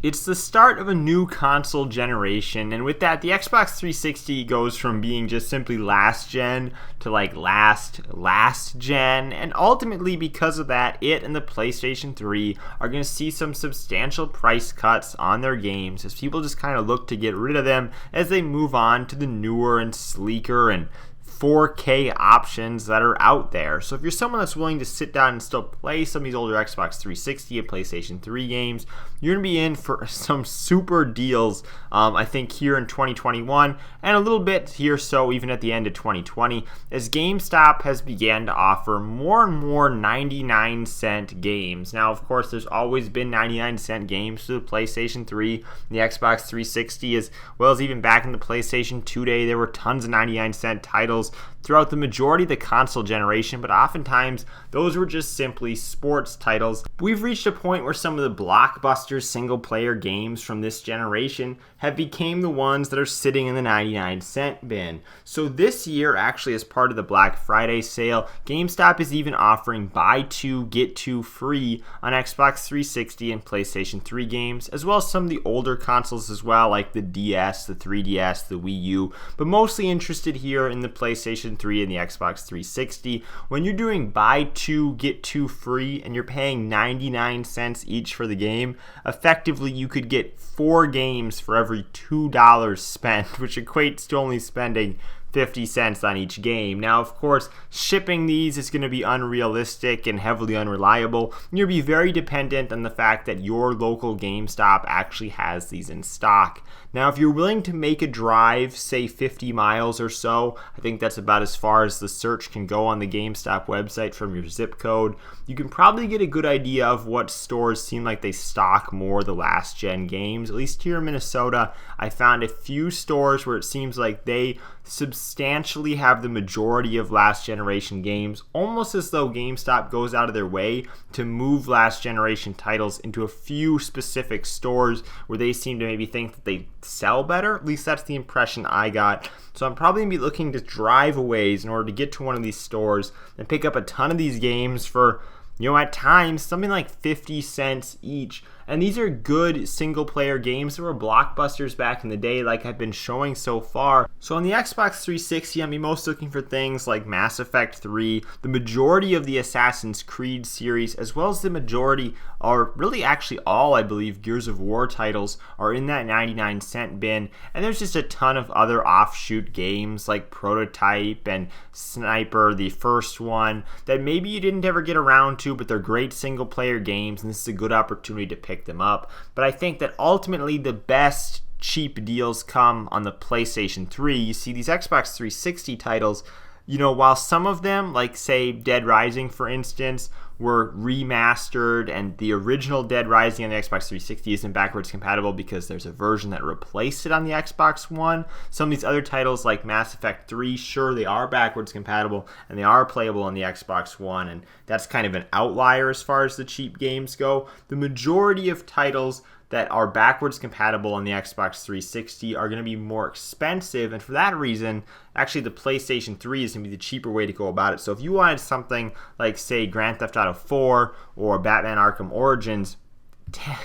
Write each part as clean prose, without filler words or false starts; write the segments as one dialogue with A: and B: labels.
A: It's the start of a new console generation, and with that, the Xbox 360 goes from being just simply last gen to like last gen, and ultimately because of that, it and the PlayStation 3 are going to see some substantial price cuts on their games as people just kind of look to get rid of them as they move on to the newer and sleeker and 4K options that are out there. So if you're someone that's willing to sit down and still play some of these older Xbox 360 and PlayStation 3 games, you're going to be in for some super deals, I think, here in 2021 and a little bit here so even at the end of 2020 as GameStop has began to offer more and more 99-cent games. Now, of course, there's always been 99-cent games for the PlayStation 3, the Xbox 360, as well as even back in the PlayStation 2 day, there were tons of 99-cent titles throughout the majority of the console generation, but oftentimes those were just simply sports titles. We've reached a point where some of the blockbuster single-player games from this generation have become the ones that are sitting in the 99-cent bin. So this year, actually, as part of the Black Friday sale, GameStop is even offering buy two, get two free on Xbox 360 and PlayStation 3 games, as well as some of the older consoles as well, like the DS, the 3DS, the Wii U, but mostly interested here in the PlayStation 3 and the Xbox 360. When you're doing buy two, get two free, and you're paying 99 cents each for the game, effectively you could get 4 games for every $2 spent, which equates to only spending 50 cents on each game. Now, of course, shipping these is going to be unrealistic and heavily unreliable. You'll be very dependent on the fact that your local GameStop actually has these in stock. Now, if you're willing to make a drive, say 50 miles or so, I think that's about as far as the search can go on the GameStop website from your zip code, you can probably get a good idea of what stores seem like they stock more of the last gen games. At least here in Minnesota, I found a few stores where it seems like they substantially have the majority of last generation games, almost as though GameStop goes out of their way to move last generation titles into a few specific stores where they seem to maybe think that they sell better. At least that's the impression I got. So I'm probably going to be looking to drive a ways in order to get to one of these stores and pick up a ton of these games for, at times something like 50 cents each. And these are good single-player games that were blockbusters back in the day, like I've been showing so far. So on the Xbox 360, I'm most looking for things like Mass Effect 3, the majority of the Assassin's Creed series, as well as the majority, or really actually all, I believe, Gears of War titles are in that 99-cent bin. And there's just a ton of other offshoot games like Prototype and Sniper, the first one, that maybe you didn't ever get around to, but they're great single-player games, and this is a good opportunity to pick them up. But I think that ultimately the best cheap deals come on the PlayStation 3. You see these Xbox 360 titles, while some of them, like say Dead Rising for instance, were remastered, and the original Dead Rising on the Xbox 360 isn't backwards compatible because there's a version that replaced it on the Xbox One. Some of these other titles like Mass Effect 3, sure, they are backwards compatible and they are playable on the Xbox One, and that's kind of an outlier as far as the cheap games go. The majority of titles that are backwards compatible on the Xbox 360 are going to be more expensive, and for that reason, actually the PlayStation 3 is going to be the cheaper way to go about it. So if you wanted something like, say, Grand Theft Auto 4 or Batman Arkham Origins,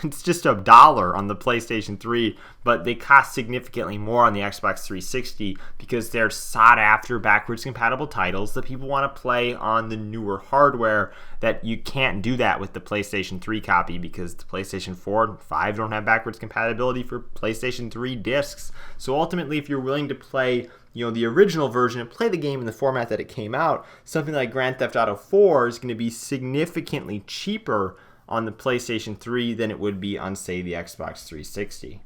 A: it's just $1 on the PlayStation 3, but they cost significantly more on the Xbox 360 because they're sought after backwards compatible titles that people want to play on the newer hardware, that you can't do that with the PlayStation 3 copy because the PlayStation 4 and 5 don't have backwards compatibility for PlayStation 3 discs. So ultimately, if you're willing to play the original version and play the game in the format that it came out, something like Grand Theft Auto 4 is going to be significantly cheaper on the PlayStation 3 than it would be on, say, the Xbox 360.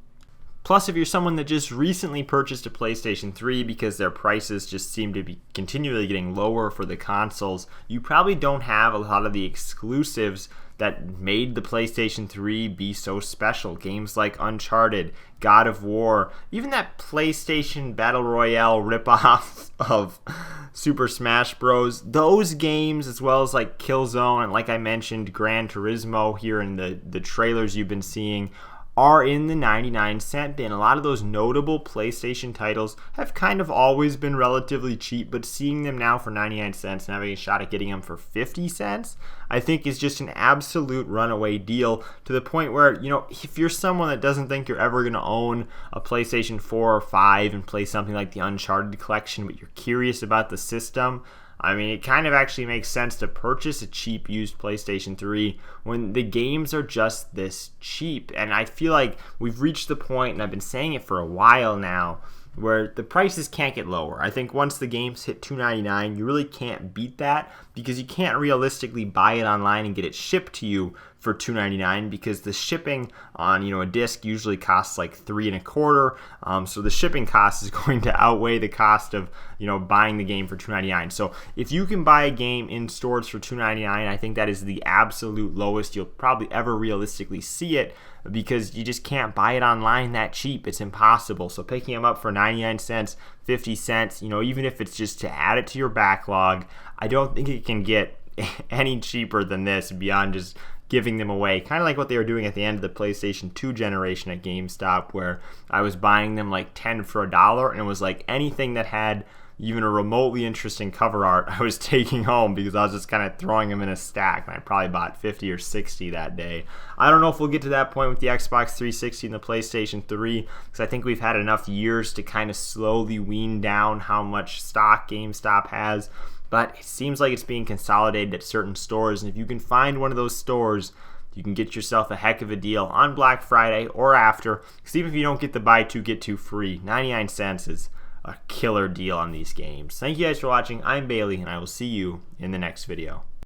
A: Plus, if you're someone that just recently purchased a PlayStation 3 because their prices just seem to be continually getting lower for the consoles, you probably don't have a lot of the exclusives that made the PlayStation 3 be so special. Games like Uncharted, God of War, even that PlayStation Battle Royale ripoff of Super Smash Bros. Those games, as well as like Killzone and, like I mentioned, Gran Turismo here in the trailers you've been seeing, are in the 99-cent bin. A lot of those notable PlayStation titles have kind of always been relatively cheap, but seeing them now for 99 cents and having a shot at getting them for 50 cents, I think is just an absolute runaway deal, to the point where, you know, if you're someone that doesn't think you're ever going to own a PlayStation 4 or 5 and play something like the Uncharted collection, but you're curious about the system, I mean, it kind of actually makes sense to purchase a cheap used PlayStation 3 when the games are just this cheap. And I feel like we've reached the point, and I've been saying it for a while now, where the prices can't get lower. I think once the games hit $2.99, you really can't beat that, because you can't realistically buy it online and get it shipped to you for $2.99, because the shipping on, you know, a disc usually costs like $3.25. So the shipping cost is going to outweigh the cost of, you know, buying the game for $2.99. So if you can buy a game in stores for $2.99, I think that is the absolute lowest you'll probably ever realistically see it, because you just can't buy it online that cheap. It's impossible. So picking them up for 99 cents, 50 cents, you know, even if it's just to add it to your backlog, I don't think it can get any cheaper than this beyond just giving them away. Kind of like what they were doing at the end of the PlayStation 2 generation at GameStop, where I was buying them like 10 for $1, and it was like anything that had even a remotely interesting cover art I was taking home, because I was just kind of throwing them in a stack, and I probably bought 50 or 60 that day. I don't know if we'll get to that point with the Xbox 360 and the PlayStation 3, because I think we've had enough years to kind of slowly wean down how much stock GameStop has, but it seems like it's being consolidated at certain stores, and if you can find one of those stores, you can get yourself a heck of a deal on Black Friday or after, because even if you don't get the buy two, get two free, 99 cents is a killer deal on these games. Thank you guys for watching. I'm Bailey, and I will see you in the next video.